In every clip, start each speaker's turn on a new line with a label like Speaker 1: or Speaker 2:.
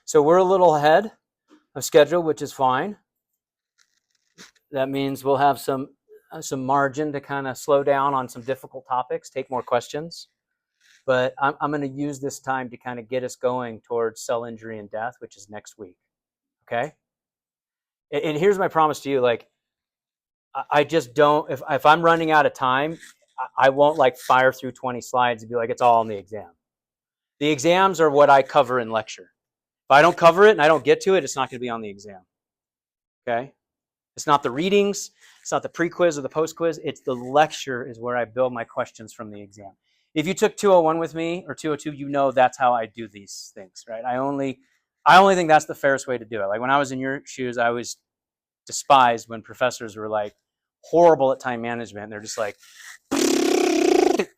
Speaker 1: So we're a little ahead of schedule, which is fine. That means we'll have some margin to kind of slow down on some difficult topics, take more questions. But I'm going to use this time to kind of get us going towards cell injury and death, which is next week. Okay. And here's my promise to you: like, I just don't. If I'm running out of time, I won't like fire through 20 slides and be like, it's all in the exam. The exams are what I cover in lecture. If I don't cover it and I don't get to it, it's not going to be on the exam. Okay. It's not the readings. It's not the pre-quiz or the post-quiz. It's the lecture is where I build my questions from the exam. If you took 201 with me or 202, you know that's how I do these things, right? I only think that's the fairest way to do it. Like when I was in your shoes, I was despised when professors were like horrible at time management. They're just like,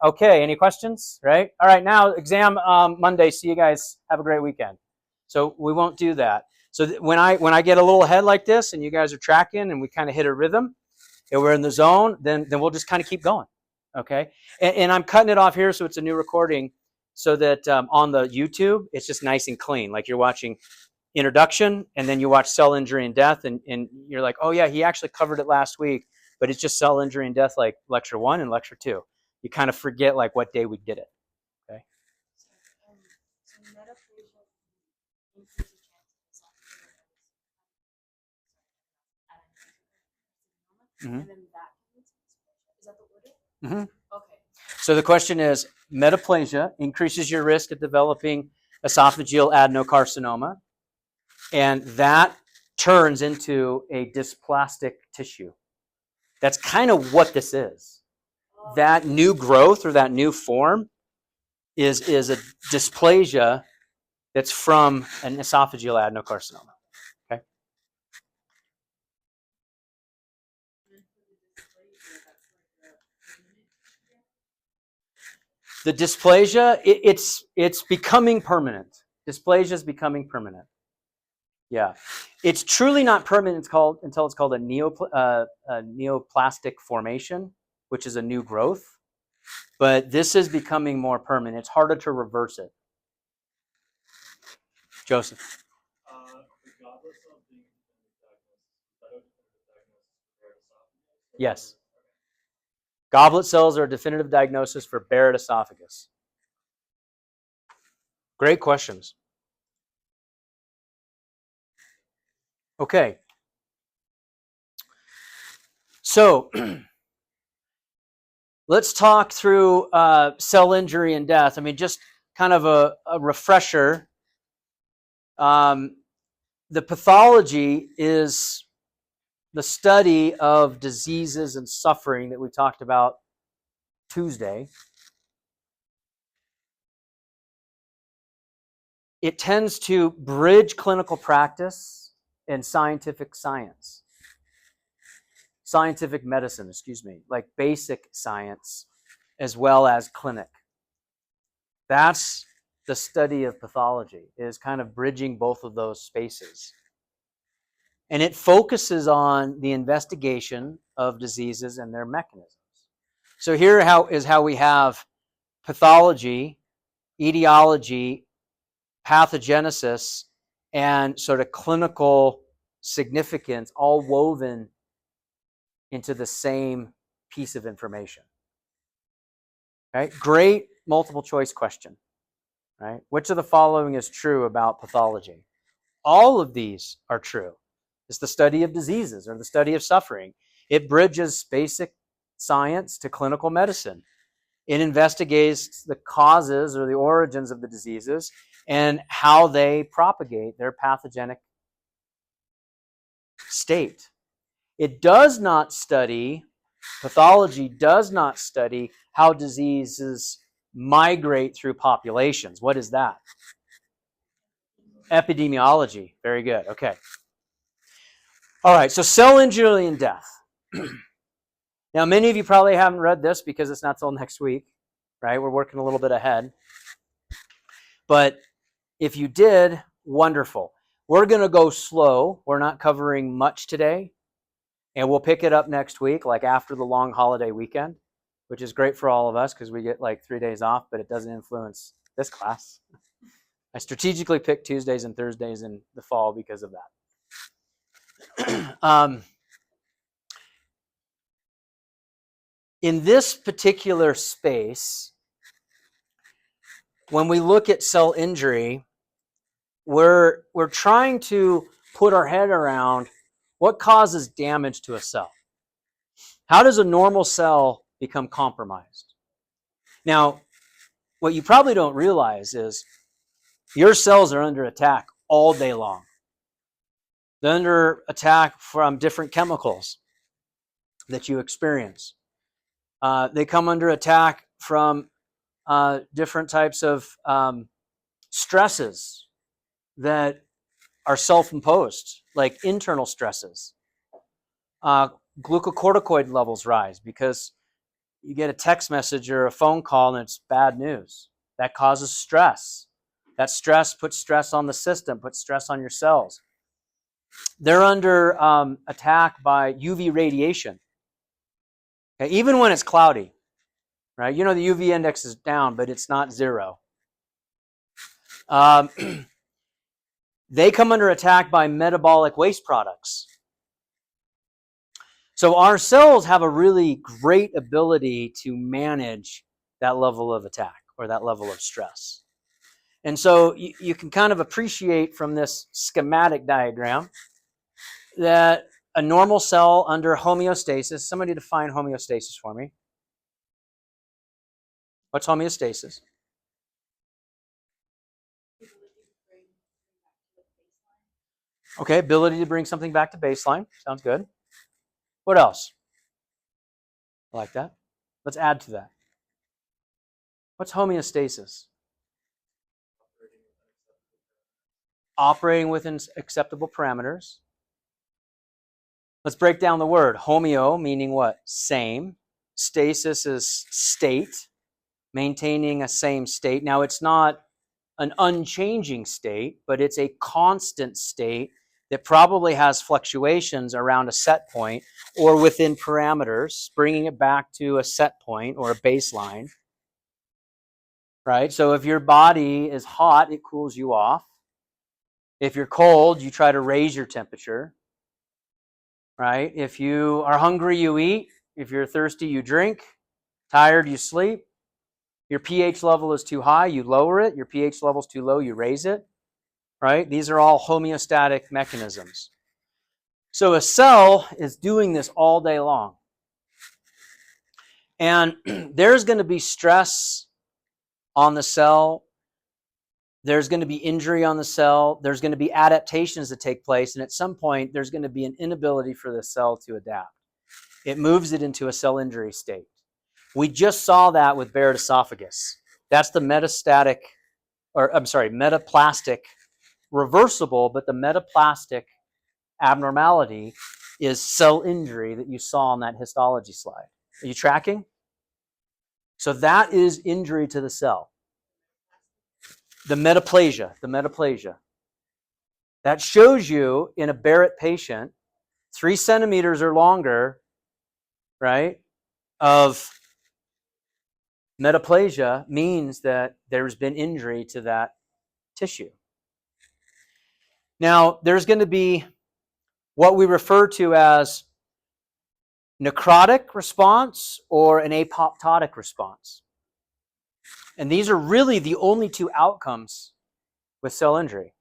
Speaker 1: okay, any questions, right? All right, now exam Monday. See you guys. Have a great weekend. So we won't do that. So when I get a little ahead like this and you guys are tracking and we kind of hit a rhythm and we're in the zone, then we'll just kind of keep going, okay? And I'm cutting it off here so it's a new recording so that on the YouTube, it's just nice and clean. Like you're watching introduction and then you watch cell injury and death and you're like, oh yeah, he actually covered it last week, but it's just cell injury and death like lecture 1 and lecture 2. You kind of forget like what day we did it, okay? Mm-hmm. Mm-hmm. Okay. So the question is, metaplasia increases your risk of developing esophageal adenocarcinoma, and that turns into a dysplastic tissue. That's kind of what this is. That new growth or that new form is a dysplasia that's from an esophageal adenocarcinoma. Okay. The dysplasia, it's becoming permanent. Dysplasia is becoming permanent. Yeah, it's truly not permanent. Until it's called a neoplastic formation, which is a new growth. But this is becoming more permanent. It's harder to reverse it. Joseph. Yes. Goblet cells are a definitive diagnosis for Barrett esophagus. Great questions. Okay. So let's talk through cell injury and death. I mean, just kind of a refresher. The pathology is the study of diseases and suffering that we talked about Tuesday. It tends to bridge clinical practice and scientific science. Scientific medicine, like basic science as well as clinic. That's the study of pathology, is kind of bridging both of those spaces. And it focuses on the investigation of diseases and their mechanisms. So here is how we have pathology, etiology, pathogenesis, and sort of clinical significance all woven into the same piece of information. Right? Great multiple choice question. Right? Which of the following is true about pathology? All of these are true. It's the study of diseases or the study of suffering. It bridges basic science to clinical medicine. It investigates the causes or the origins of the diseases and how they propagate their pathogenic state. It does not study, pathology does not study how diseases migrate through populations. What is that? Epidemiology. Very good. Okay. All right. So cell injury and death. Now, many of you probably haven't read this because it's not till next week, right? We're working a little bit ahead. But if you did, wonderful. We're going to go slow. We're not covering much today. And we'll pick it up next week, like after the long holiday weekend, which is great for all of us because we get like 3 days off, but it doesn't influence this class. I strategically picked Tuesdays and Thursdays in the fall because of that. In this particular space, when we look at cell injury, we're trying to put our head around what causes damage to a cell. How does a normal cell become compromised? Now, what you probably don't realize is your cells are under attack all day long. They're under attack from different chemicals that you experience. They come under attack from different types of stresses that are self-imposed, like internal stresses. Glucocorticoid levels rise because you get a text message or a phone call and it's bad news. That causes stress. That stress puts stress on the system, puts stress on your cells. They're under attack by UV radiation. Okay? Even when it's cloudy, right? You know the UV index is down, but it's not zero. They come under attack by metabolic waste products. So our cells have a really great ability to manage that level of attack or that level of stress. And so you can kind of appreciate from this schematic diagram that a normal cell under homeostasis, somebody define homeostasis for me. What's homeostasis? Okay, ability to bring something back to baseline. Sounds good. What else? I like that. Let's add to that. What's homeostasis? Operating within acceptable parameters. Let's break down the word. Homeo meaning what? Same. Stasis is state, maintaining a same state. Now, it's not an unchanging state, but it's a constant state that probably has fluctuations around a set point or within parameters, bringing it back to a set point or a baseline, right? So if your body is hot, it cools you off. If you're cold, you try to raise your temperature, right? If you are hungry, you eat. If you're thirsty, you drink. Tired, you sleep. Your pH level is too high, you lower it. Your pH level is too low, you raise it, right? These are all homeostatic mechanisms. So a cell is doing this all day long. And there's going to be stress on the cell. There's going to be injury on the cell. There's going to be adaptations that take place. And at some point, there's going to be an inability for the cell to adapt. It moves it into a cell injury state. We just saw that with Barrett esophagus. That's the metaplastic reversible, but the metaplastic abnormality is cell injury that you saw on that histology slide. Are you tracking? So that is injury to the cell. The metaplasia. That shows you in a Barrett patient, 3 centimeters or longer, right, of metaplasia means that there's been injury to that tissue. Now, there's going to be what we refer to as necrotic response or an apoptotic response. And these are really the only 2 outcomes with cell injury.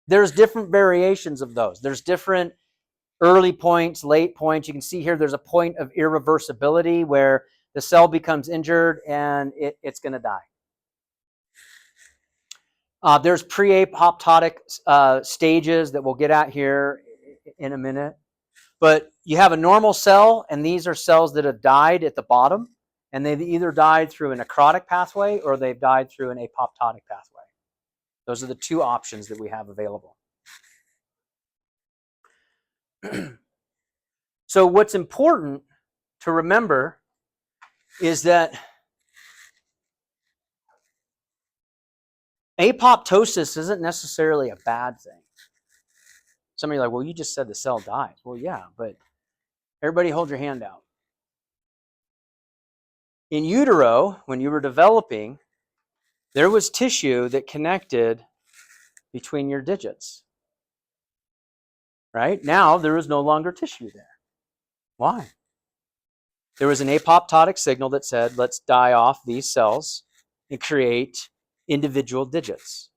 Speaker 1: There's different variations of those. There's different early points, late points. You can see here there's a point of irreversibility where the cell becomes injured and it's going to die. There's pre-apoptotic stages that we'll get at here in a minute. But you have a normal cell, and these are cells that have died at the bottom, and they've either died through a necrotic pathway or they've died through an apoptotic pathway. Those are the 2 options that we have available. So what's important to remember is that apoptosis isn't necessarily a bad thing. Somebody like, well, you just said the cell dies. Well, yeah, but everybody hold your hand out. In utero, when you were developing, there was tissue that connected between your digits. Right? Now, there is no longer tissue there. Why? There was an apoptotic signal that said, let's die off these cells and create individual digits.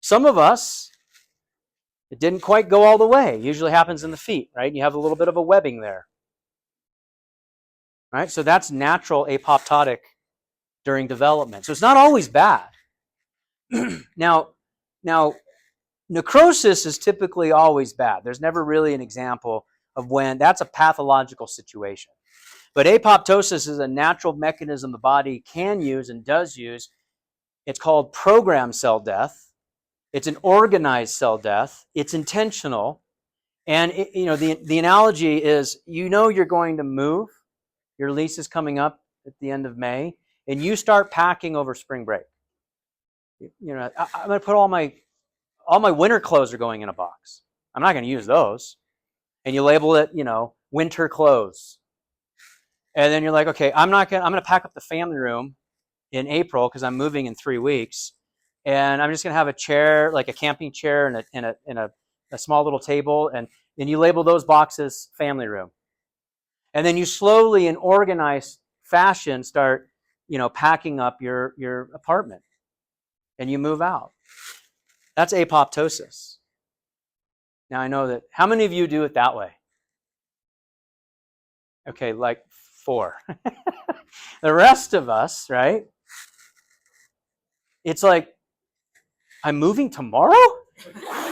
Speaker 1: Some of us, it didn't quite go all the way. It usually happens in the feet, right? You have a little bit of a webbing there. Right? So that's natural apoptotic during development. So it's not always bad. Now, necrosis is typically always bad. There's never really an example of when that's a pathological situation. But apoptosis is a natural mechanism the body can use and does use. It's called programmed cell death. It's an organized cell death. It's intentional. And the analogy is, you're going to move. Your lease is coming up at the end of May, and you start packing over spring break. I'm going to put all my winter clothes are going in a box. I'm not going to use those. And you label it, winter clothes. And then you're like, okay, I'm going to pack up the family room in April because I'm moving in 3 weeks. And I'm just going to have a chair, like a camping chair and a small little table. And then you label those boxes family room. And then you slowly, in organized fashion, start, packing up your apartment. And you move out. That's apoptosis. Now I know that, how many of you do it that way? Okay, like 4. The rest of us, right? It's like, I'm moving tomorrow?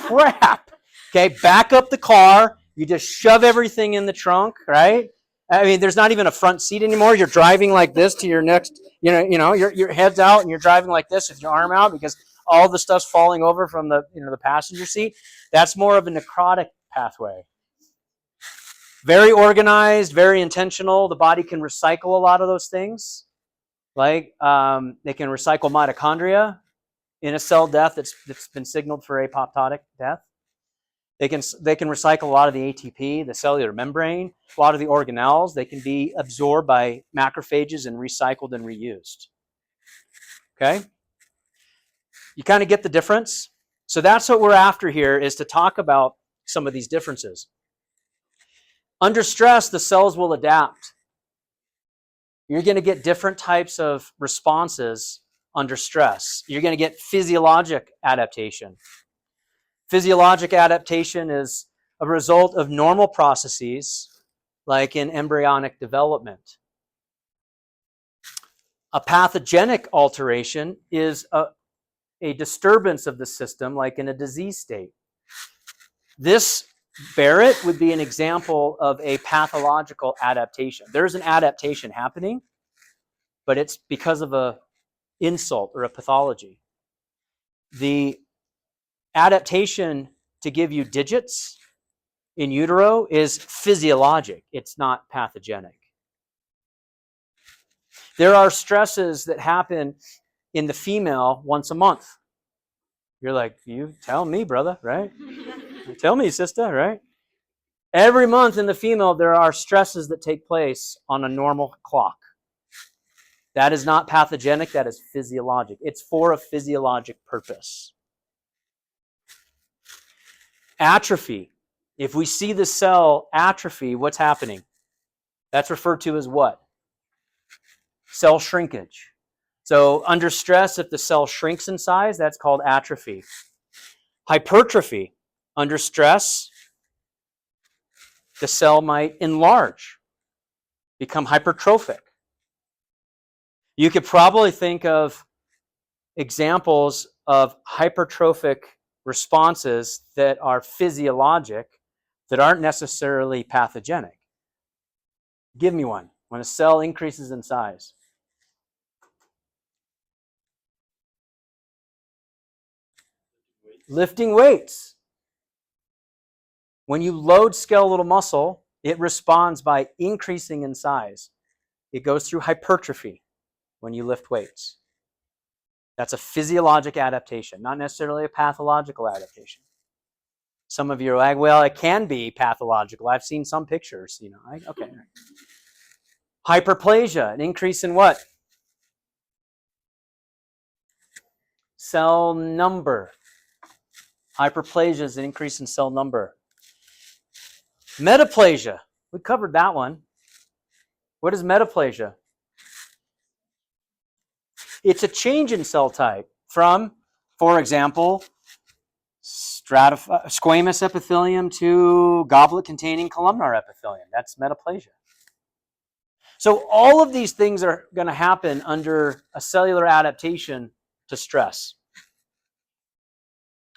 Speaker 1: Crap. Okay, back up the car. You just shove everything in the trunk, right? I mean, there's not even a front seat anymore. You're driving like this to your next, your head's out and you're driving like this with your arm out because all the stuff's falling over from the passenger seat. That's more of a necrotic pathway. Very organized, very intentional. The body can recycle a lot of those things. Like they can recycle mitochondria in a cell death that's been signaled for apoptotic death. They can recycle a lot of the ATP, the cellular membrane, a lot of the organelles. They can be absorbed by macrophages and recycled and reused. Okay? You kind of get the difference? So that's what we're after here, is to talk about some of these differences. Under stress, the cells will adapt. You're going to get different types of responses under stress. You're going to get physiologic adaptation. Physiologic adaptation is a result of normal processes, like in embryonic development. A pathogenic alteration is a disturbance of the system, like in a disease state. This Barrett would be an example of a pathological adaptation. There's an adaptation happening, but it's because of an insult or a pathology. The adaptation to give you digits in utero is physiologic. It's not pathogenic. There are stresses that happen in the female once a month. You're like, you tell me, brother, right? Tell me, sister, right? Every month in the female, there are stresses that take place on a normal clock. That is not pathogenic, that is physiologic. It's for a physiologic purpose. Atrophy. If we see the cell atrophy, what's happening? That's referred to as what? Cell shrinkage. So under stress, if the cell shrinks in size, that's called atrophy. Hypertrophy. Under stress, the cell might enlarge, become hypertrophic. You could probably think of examples of hypertrophic responses that are physiologic, that aren't necessarily pathogenic. Give me one. When a cell increases in size. Lifting weights. When you load skeletal muscle, it responds by increasing in size. It goes through hypertrophy when you lift weights. That's a physiologic adaptation, not necessarily a pathological adaptation. Some of you are like, well, it can be pathological. I've seen some pictures, Okay. Hyperplasia, an increase in what? Cell number. Hyperplasia is an increase in cell number. Metaplasia. We covered that one. What is metaplasia? It's a change in cell type from, for example, squamous epithelium to goblet-containing columnar epithelium. That's metaplasia. So all of these things are going to happen under a cellular adaptation to stress.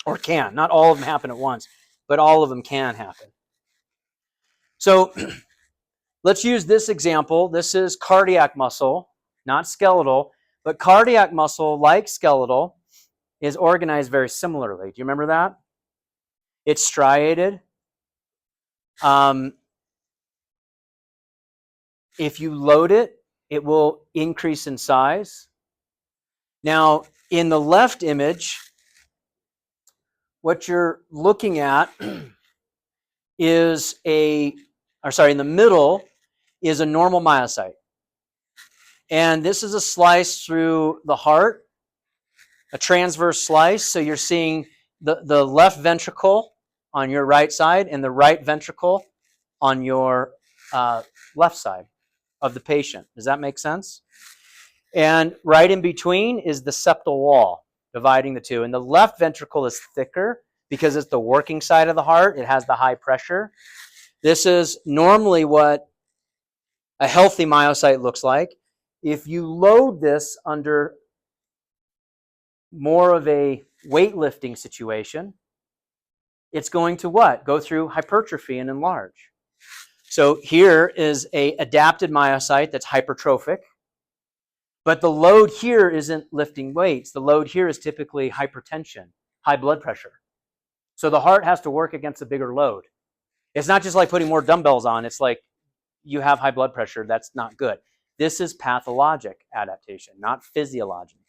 Speaker 1: Or can. Not all of them happen at once, but all of them can happen. So let's use this example. This is cardiac muscle, not skeletal, but cardiac muscle, like skeletal, is organized very similarly. Do you remember that? It's striated. If you load it, it will increase in size. Now, in the left image, what you're looking at is in the middle is a normal myocyte. And this is a slice through the heart, a transverse slice. So you're seeing the left ventricle on your right side and the right ventricle on your left side of the patient. Does that make sense? And right in between is the septal wall, dividing the two. And the left ventricle is thicker because it's the working side of the heart. It has the high pressure. This is normally what a healthy myocyte looks like. If you load this under more of a weightlifting situation, it's going to what? Go through hypertrophy and enlarge. So here is an adapted myocyte that's hypertrophic. But the load here isn't lifting weights. The load here is typically hypertension, high blood pressure. So the heart has to work against a bigger load. It's not just like putting more dumbbells on. It's like you have high blood pressure. That's not good. This is pathologic adaptation, not physiologic.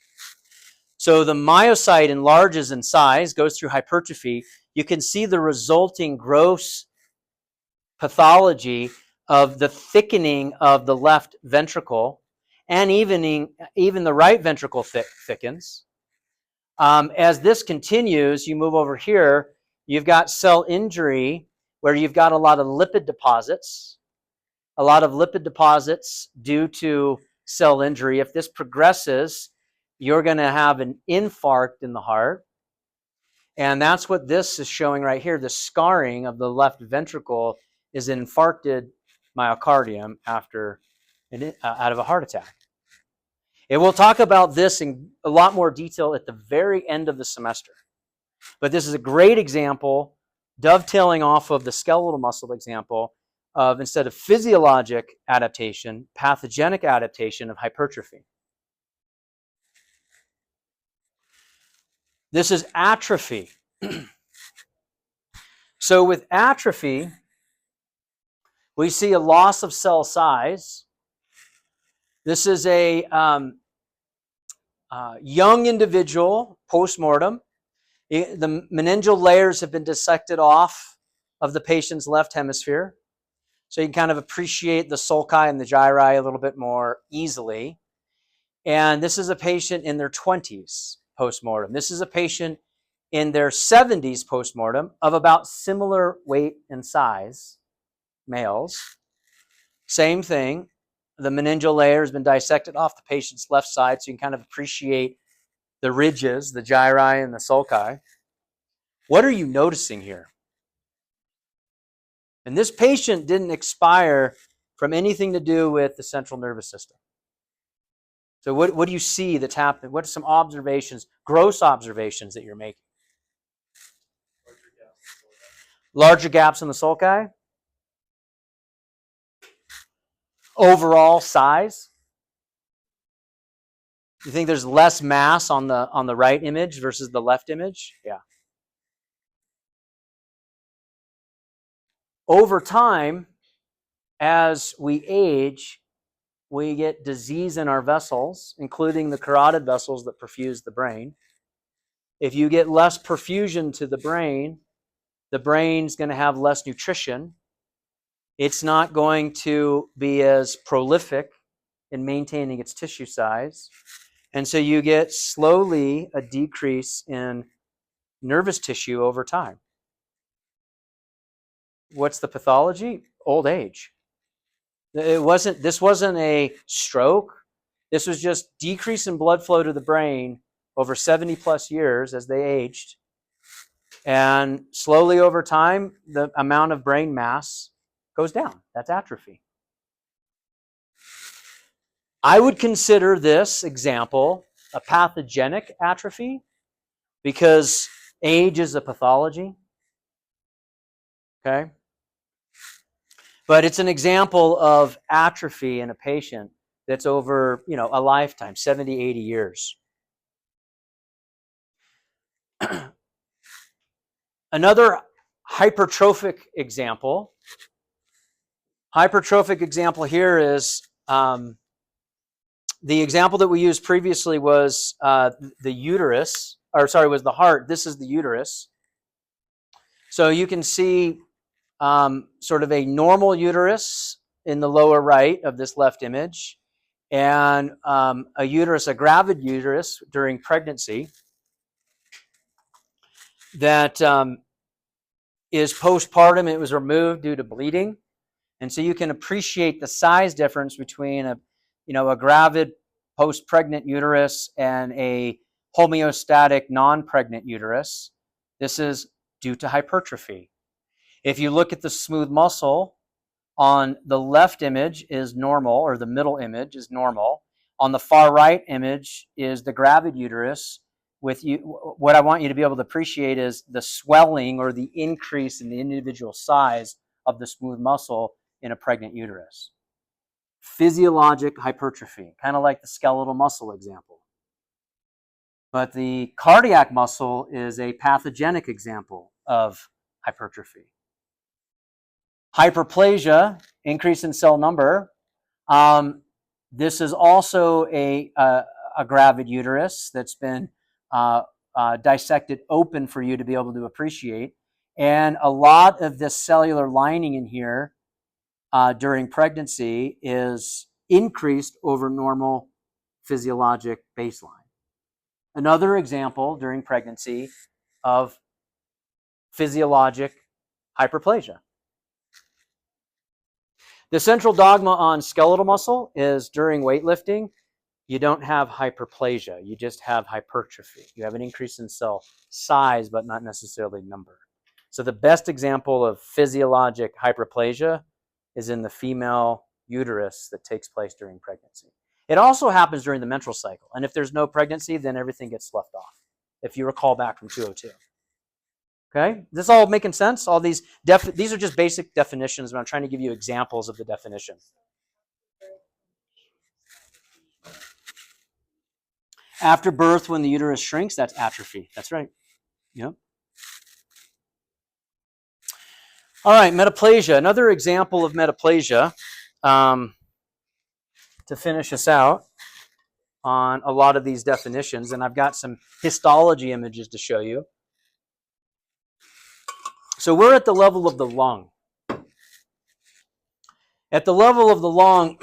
Speaker 1: So the myocyte enlarges in size, goes through hypertrophy. You can see the resulting gross pathology of the thickening of the left ventricle, and even the right ventricle thickens. As this continues, you move over here, you've got cell injury where you've got a lot of lipid deposits due to cell injury. If this progresses, you're going to have an infarct in the heart. And that's what this is showing right here. The scarring of the left ventricle is an infarcted myocardium out of a heart attack. And we'll talk about this in a lot more detail at the very end of the semester. But this is a great example, dovetailing off of the skeletal muscle example, of instead of physiologic adaptation, pathogenic adaptation of hypertrophy. This is atrophy. So with atrophy, we see a loss of cell size. This is a young individual, post-mortem. The meningeal layers have been dissected off of the patient's left hemisphere. So you can kind of appreciate the sulci and the gyri a little bit more easily. And this is a patient in their 20s post-mortem. This is a patient in their 70s post-mortem of about similar weight and size, males. Same thing. The meningeal layer has been dissected off the patient's left side, so you can kind of appreciate the ridges, the gyri and the sulci. What are you noticing here? And this patient didn't expire from anything to do with the central nervous system. So what do you see that's happened? What are some observations, gross observations that you're making? Larger gaps in the sulci? Overall size? You think there's less mass on the right image versus the left image? Yeah. Over time, as we age, we get disease in our vessels, including the carotid vessels that perfuse the brain. If you get less perfusion to the brain's going to have less nutrition. It's not going to be as prolific in maintaining its tissue size. And so you get slowly a decrease in nervous tissue over time. What's the pathology? Old age. This wasn't a stroke. This was just decrease in blood flow to the brain over 70 plus years as they aged. And slowly over time, the amount of brain mass goes down. That's atrophy. I would consider this example a pathogenic atrophy because age is a pathology. Okay? But it's an example of atrophy in a patient that's over, a lifetime, 70, 80 years. Another hypertrophic example. Hypertrophic example here is the example that we used previously was the uterus, was the heart. This is the uterus. So you can see sort of a normal uterus in the lower right of this left image, and a gravid uterus during pregnancy that is postpartum. It was removed due to bleeding. And so you can appreciate the size difference between a gravid post-pregnant uterus and a homeostatic non-pregnant uterus. This is due to hypertrophy. If you look at the smooth muscle, on the left image is normal, or the middle image is normal. On the far right image is the gravid uterus. What I want you to be able to appreciate is the swelling or the increase in the individual size of the smooth muscle in a pregnant uterus. Physiologic hypertrophy, kind of like the skeletal muscle example. But the cardiac muscle is a pathogenic example of hypertrophy. Hyperplasia, increase in cell number. This is also a gravid uterus that's been dissected open for you to be able to appreciate. And a lot of this cellular lining in here during pregnancy is increased over normal physiologic baseline. Another example during pregnancy of physiologic hyperplasia. The central dogma on skeletal muscle is during weightlifting, you don't have hyperplasia, you just have hypertrophy. You have an increase in cell size, but not necessarily number. So the best example of physiologic hyperplasia is in the female uterus that takes place during pregnancy. It also happens during the menstrual cycle. And if there's no pregnancy, then everything gets left off, if you recall back from 202. Okay, this all making sense? All these are just basic definitions, but I'm trying to give you examples of the definition. After birth, when the uterus shrinks, that's atrophy. That's right. Yep. All right, metaplasia. Another example of metaplasia, to finish us out on a lot of these definitions, and I've got some histology images to show you. So we're at the level of the lung. At the level of the lung,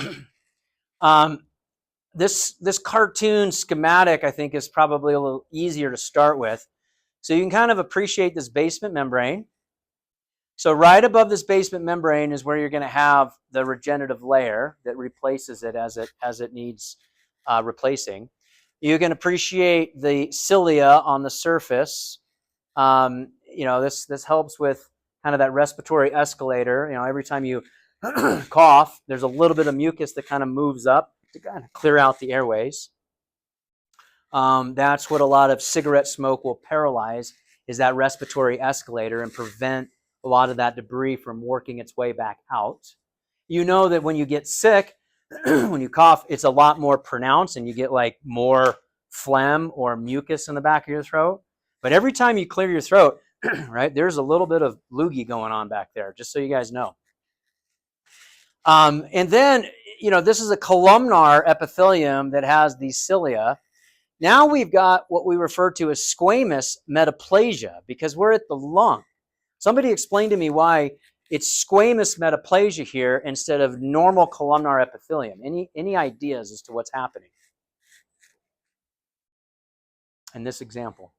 Speaker 1: this cartoon schematic, I think, is probably a little easier to start with. So you can kind of appreciate this basement membrane. So right above this basement membrane is where you're going to have the regenerative layer that replaces it as it needs replacing. You can appreciate the cilia on the surface. This helps with kind of that respiratory escalator. Every time you cough, there's a little bit of mucus that kind of moves up to kind of clear out the airways. That's what a lot of cigarette smoke will paralyze, is that respiratory escalator, and prevent a lot of that debris from working its way back out. You know that when you get sick, when you cough, it's a lot more pronounced and you get like more phlegm or mucus in the back of your throat. But every time you clear your throat, right, there's a little bit of loogie going on back there, just so you guys know. And then, this is a columnar epithelium that has these cilia. Now we've got what we refer to as squamous metaplasia because we're at the lung. Somebody explain to me why it's squamous metaplasia here instead of normal columnar epithelium. Any ideas as to what's happening? in this example?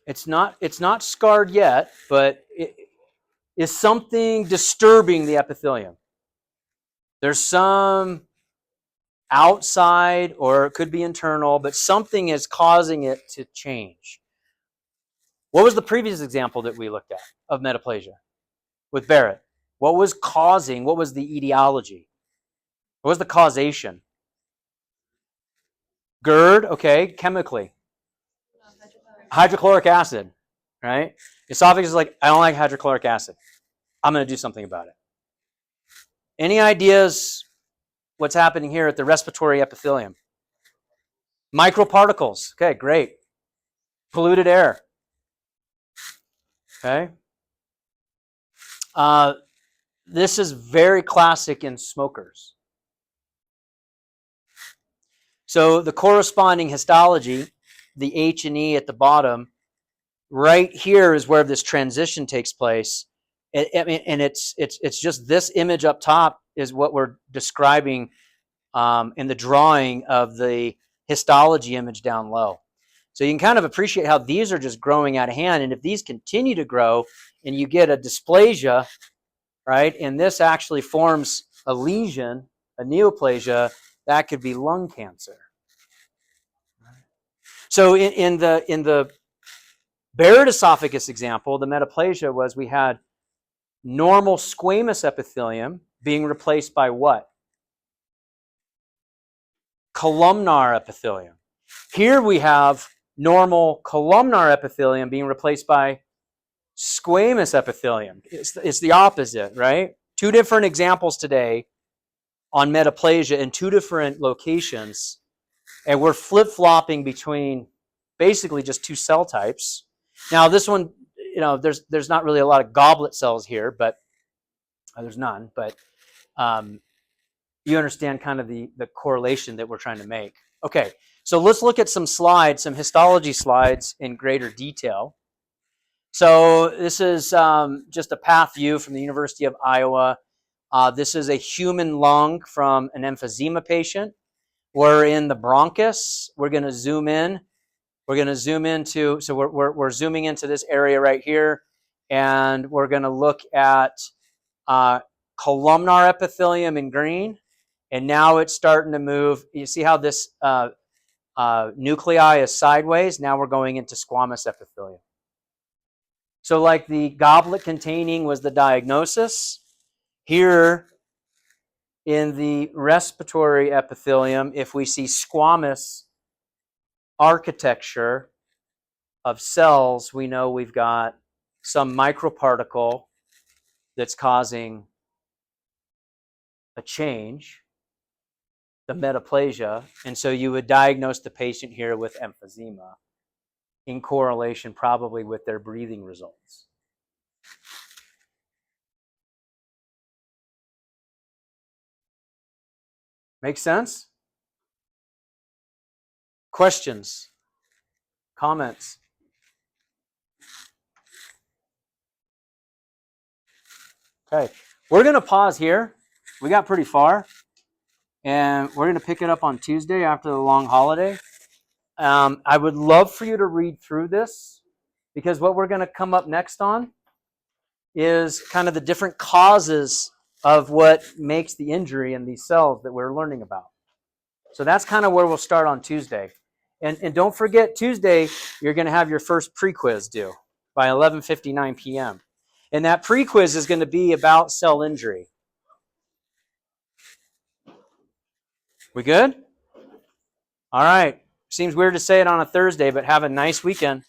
Speaker 1: It's not scarred yet, but it is something disturbing the epithelium. There's some outside, or it could be internal, but something is causing it to change. What was the previous example that we looked at of metaplasia with Barrett? What was the etiology? What was the causation? GERD, okay, chemically. Hydrochloric acid, right? Esophagus is like, I don't like hydrochloric acid. I'm going to do something about it. Any ideas what's happening here at the respiratory epithelium? Microparticles. Okay, great. Polluted air. Okay. This is very classic in smokers. So the corresponding histology, the H and E at the bottom, right here is where this transition takes place. And it's just this image up top is what we're describing in the drawing of the histology image down low. So you can kind of appreciate how these are just growing out of hand. And if these continue to grow and you get a dysplasia, right, and this actually forms a lesion, a neoplasia, that could be lung cancer. So in the Barrett esophagus example, the metaplasia was we had normal squamous epithelium being replaced by what? Columnar epithelium. Here we have normal columnar epithelium being replaced by squamous epithelium. It's the opposite, right? Two different examples today on metaplasia in two different locations, and we're flip-flopping between basically just two cell types. Now this one, there's not really a lot of goblet cells here, but there's none, but you understand kind of the correlation that we're trying to make. Okay, so let's look at some slides, some histology slides in greater detail. So this is just a path view from the University of Iowa. This is a human lung from an emphysema patient. We're in the bronchus. We're going to zoom in. We're going to zoom into, so we're zooming into this area right here, and we're going to look at columnar epithelium in green, and now it's starting to move. You see how this nuclei is sideways? Now we're going into squamous epithelium. So like the goblet containing was the diagnosis. Here in the respiratory epithelium, if we see squamous architecture of cells, we know we've got some microparticle that's causing a change, the metaplasia, and so you would diagnose the patient here with emphysema in correlation probably with their breathing results. Make sense? Questions? Comments? Okay, we're going to pause here. We got pretty far, and we're going to pick it up on Tuesday after the long holiday. I would love for you to read through this, because what we're going to come up next on is kind of the different causes of what makes the injury in these cells that we're learning about. So that's kind of where we'll start on Tuesday. And don't forget, Tuesday, you're going to have your first pre-quiz due by 11:59 p.m. And that pre-quiz is going to be about cell injury. We good? All right. Seems weird to say it on a Thursday, but have a nice weekend.